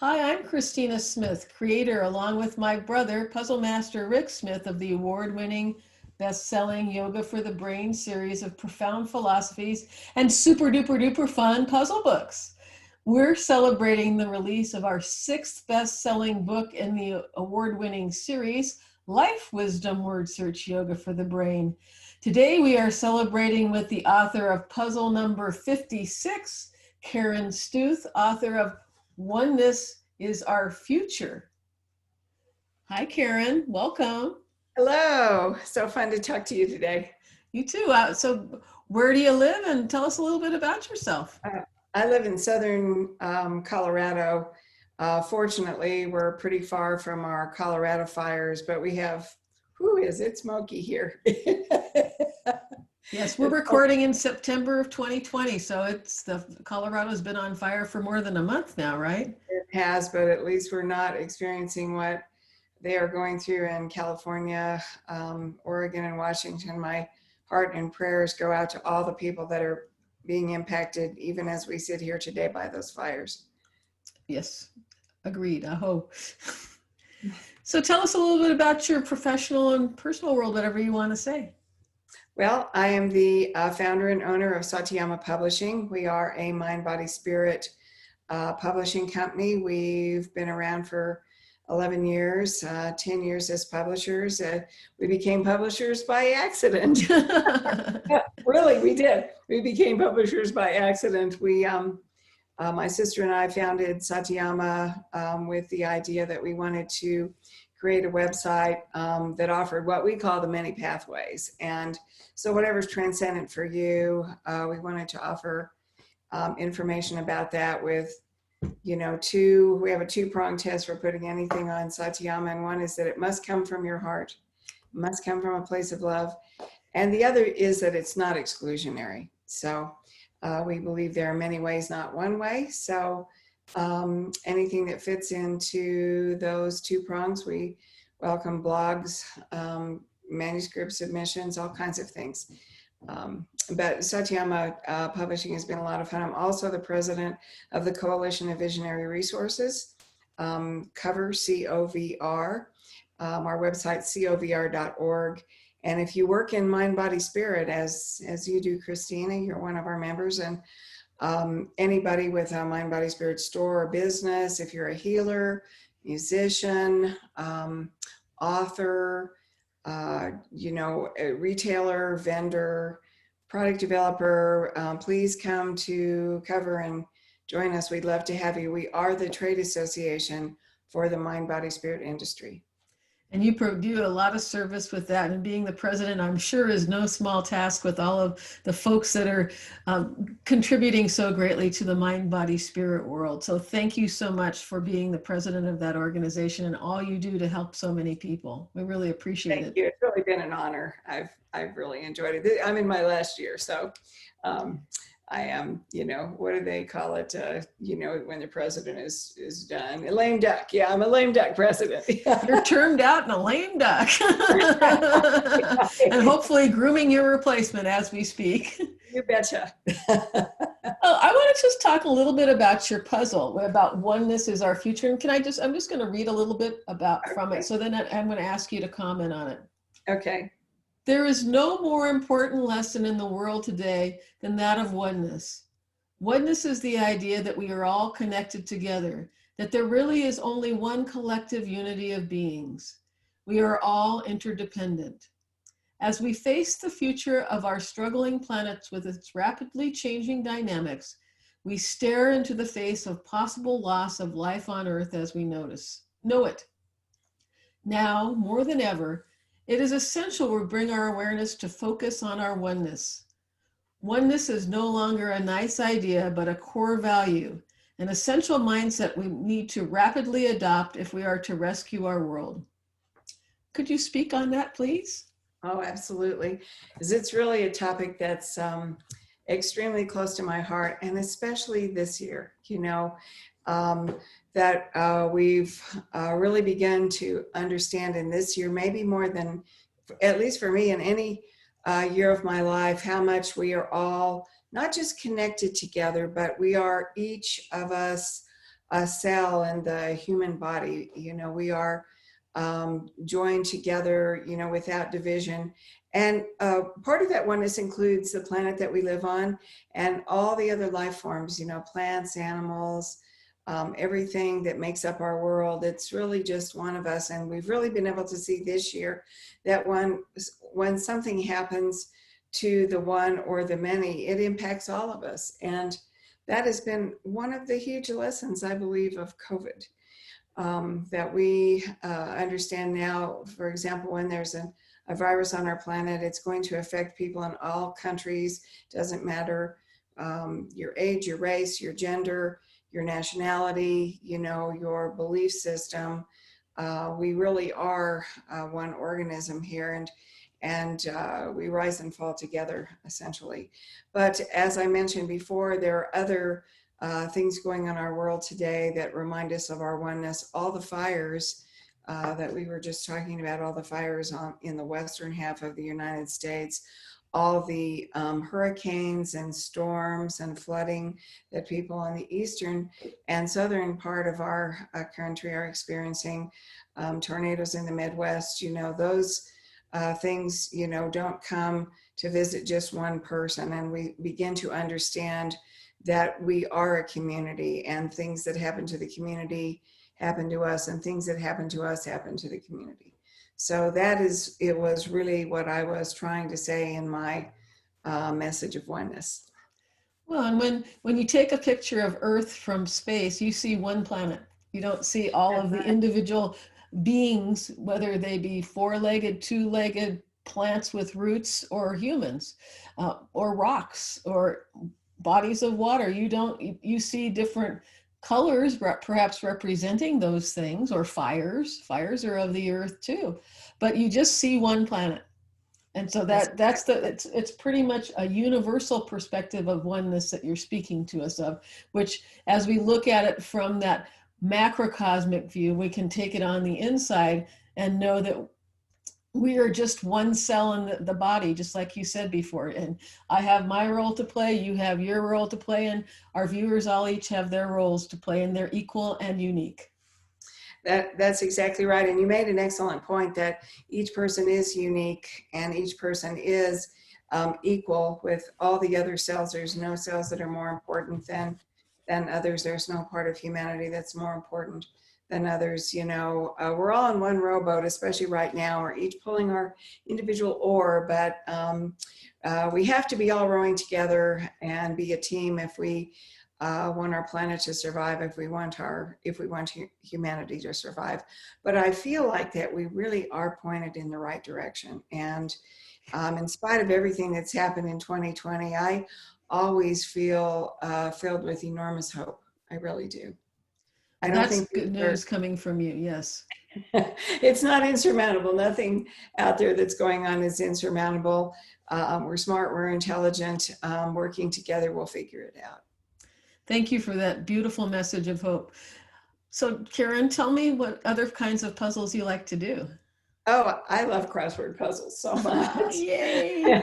Hi, I'm Cristina Smith, creator, along with my brother, puzzle master Rick Smith, of the award-winning, best-selling Yoga for the Brain series of profound philosophies and super duper duper fun puzzle books. We're celebrating the release of our sixth best-selling book in the award-winning series, Life Wisdom Word Search Yoga for the Brain. Today we are celebrating with the author of puzzle number 56, Karen Stuth, author of Oneness is Our Future. Hi, Karen. Welcome. Hello. So fun to talk to you today. You too. So where do you live? And tell us a little bit about yourself. I live in southern Colorado. Fortunately, we're pretty far from our Colorado fires, but we have, is it smoky here? Yes, we're recording in September of 2020. So Colorado's been on fire for more than a month now, right? It has, but at least we're not experiencing what they are going through in California, Oregon, and Washington. My heart and prayers go out to all the people that are being impacted, even as we sit here today, by those fires. Yes, agreed. I hope. So tell us a little bit about your professional and personal world, whatever you want to say. Well, I am the founder and owner of Satyama Publishing. We are a mind, body, spirit publishing company. We've been around for 11 years, 10 years as publishers. We became publishers by accident. Really, we did. We became publishers by accident. My sister and I founded Satyama with the idea that we wanted to create a website that offered what we call the many pathways. And so whatever's transcendent for you, we wanted to offer information about that with, we have a two-pronged test for putting anything on Satyama. And one is that it must come from your heart, it must come from a place of love. And the other is that it's not exclusionary. So we believe there are many ways, not one way. So anything that fits into those two prongs, we welcome blogs, manuscript submissions, all kinds of things. But Satyama Publishing has been a lot of fun. I'm also the president of the Coalition of Visionary Resources, Cover, COVR, our website, covr.org. And if you work in mind, body, spirit, as you do, Christina, you're one of our members, and anybody with a mind, body, spirit store or business, if you're a healer, musician, author, a retailer, vendor, product developer, please come to Cover and join us. We'd love to have you. We are the trade association for the mind, body, spirit industry. And you do a lot of service with that. And being the president, I'm sure, is no small task with all of the folks that are contributing so greatly to the mind, body, spirit world. So thank you so much for being the president of that organization and all you do to help so many people. We really appreciate it. Thank you. It's really been an honor. I've really enjoyed it. I'm in my last year, so I am, what do they call it? When the president is done, a lame duck. Yeah, I'm a lame duck president. You're termed out and a lame duck. And hopefully grooming your replacement as we speak. You betcha. I want to just talk a little bit about your puzzle, about Oneness is Our Future. And I'm just going to read a little bit from it. So then I'm going to ask you to comment on it. Okay. There is no more important lesson in the world today than that of oneness. Oneness is the idea that we are all connected together, that there really is only one collective unity of beings. We are all interdependent. As we face the future of our struggling planet with its rapidly changing dynamics, we stare into the face of possible loss of life on Earth as we know it. Now, more than ever, it is essential we bring our awareness to focus on our oneness. Oneness is no longer a nice idea, but a core value, an essential mindset we need to rapidly adopt if we are to rescue our world. Could you speak on that, please? Oh, absolutely. Because it's really a topic that's extremely close to my heart, and especially this year, that we've really begun to understand in this year, maybe more than, at least for me, in any year of my life, how much we are all not just connected together, but we are each of us cell in the human body. We are joined together, without division. And part of that oneness includes the planet that we live on and all the other life forms, plants, animals, everything that makes up our world. It's really just one of us. And we've really been able to see this year that when something happens to the one or the many, it impacts all of us. And that has been one of the huge lessons, I believe, of COVID. That we understand now. For example, when there's a virus on our planet, it's going to affect people in all countries. Doesn't matter your age, your race, your gender, your nationality, your belief system. We really are one organism here, and we rise and fall together, essentially. But as I mentioned before, there are other things going on in our world today that remind us of our oneness. All the fires that we were just talking about, all the fires in the western half of the United States, all the hurricanes and storms and flooding that people in the eastern and southern part of our country are experiencing, tornadoes in the Midwest, those things, don't come to visit just one person. And we begin to understand that we are a community, and things that happen to the community happen to us, and things that happen to us happen to the community. So it was really what I was trying to say in my message of oneness. Well, and when you take a picture of Earth from space, you see one planet. You don't see all of the individual beings, whether they be four-legged, two-legged, plants with roots, or humans, or rocks, or bodies of water. You see different colors, perhaps representing those things, or fires. Fires are of the earth too, but you just see one planet. And so it's pretty much a universal perspective of oneness that you're speaking to us of, which, as we look at it from that macrocosmic view, we can take it on the inside and know that we are just one cell in the body, just like you said before. And I have my role to play, you have your role to play, and our viewers all each have their roles to play, and they're equal and unique. That's exactly right. And you made an excellent point that each person is unique and each person is equal with all the other cells. There's no cells that are more important than others. There's no part of humanity that's more important than others. We're all in one rowboat, especially right now. We're each pulling our individual oar, but we have to be all rowing together and be a team if we want our planet to survive, if we want humanity to survive. But I feel like that we really are pointed in the right direction. And in spite of everything that's happened in 2020, I always feel filled with enormous hope. I really do. I don't That's think good news coming from you. Yes. It's not insurmountable. Nothing out there that's going on is insurmountable. We're smart, we're intelligent, working together, we'll figure it out. Thank you for that beautiful message of hope. So, Karen, tell me what other kinds of puzzles you like to do. Oh, I love crossword puzzles so much. Yay!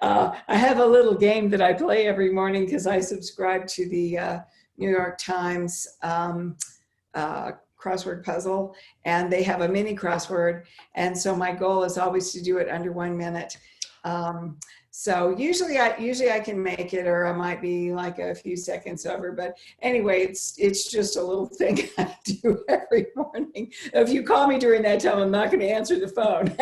I have a little game that I play every morning because I subscribe to the New York Times crossword puzzle, and they have a mini crossword. And so my goal is always to do it under 1 minute. So usually I can make it, or I might be like a few seconds over. But anyway, it's just a little thing I do every morning. If you call me during that time, I'm not going to answer the phone.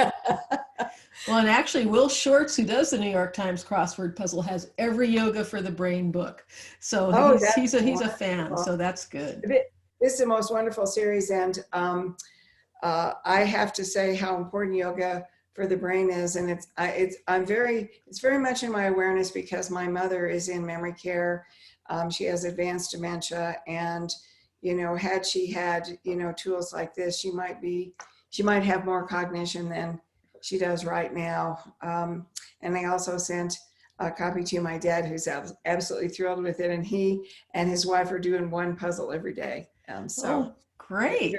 Well, and actually, Will Shortz, who does the New York Times crossword puzzle, has every Yoga for the Brain book. So he's a fan. So that's good. This is the most wonderful series, and I have to say how important yoga for the brain is, and it's very much in my awareness because my mother is in memory care. She has advanced dementia, and had she had tools like this, she might have more cognition than she does right now. And I also sent a copy to my dad, who's absolutely thrilled with it, and he and his wife are doing one puzzle every day. Oh, great.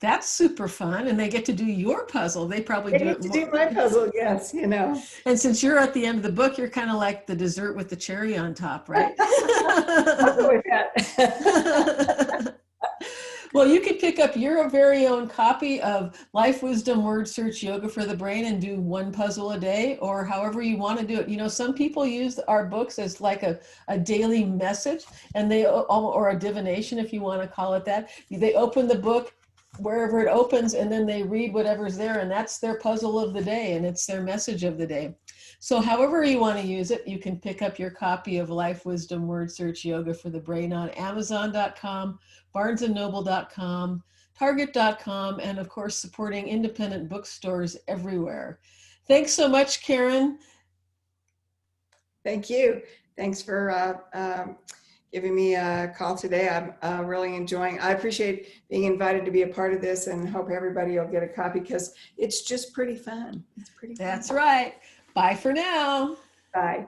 That's super fun. And they get to do your puzzle. They probably I do get it to more. do my puzzle, yes, you know. And since you're at the end of the book, you're kind of like the dessert with the cherry on top, right? I'll go with that. Well, you could pick up your very own copy of Life Wisdom Word Search Yoga for the Brain and do one puzzle a day, or however you want to do it. You know, some people use our books as like a daily message, and or a divination, if you want to call it that. They open the book wherever it opens, and then they read whatever's there, and that's their puzzle of the day, and it's their message of the day. So however you want to use it, you can pick up your copy of Life Wisdom Word Search Yoga for the Brain on Amazon.com, barnesandnoble.com, target.com, and of course, supporting independent bookstores everywhere. Thanks so much, Karen. Thank you. Thanks for giving me a call today. I'm really enjoying. I appreciate being invited to be a part of this, and hope everybody will get a copy because it's just pretty fun. It's pretty fun. That's right. Bye for now. Bye.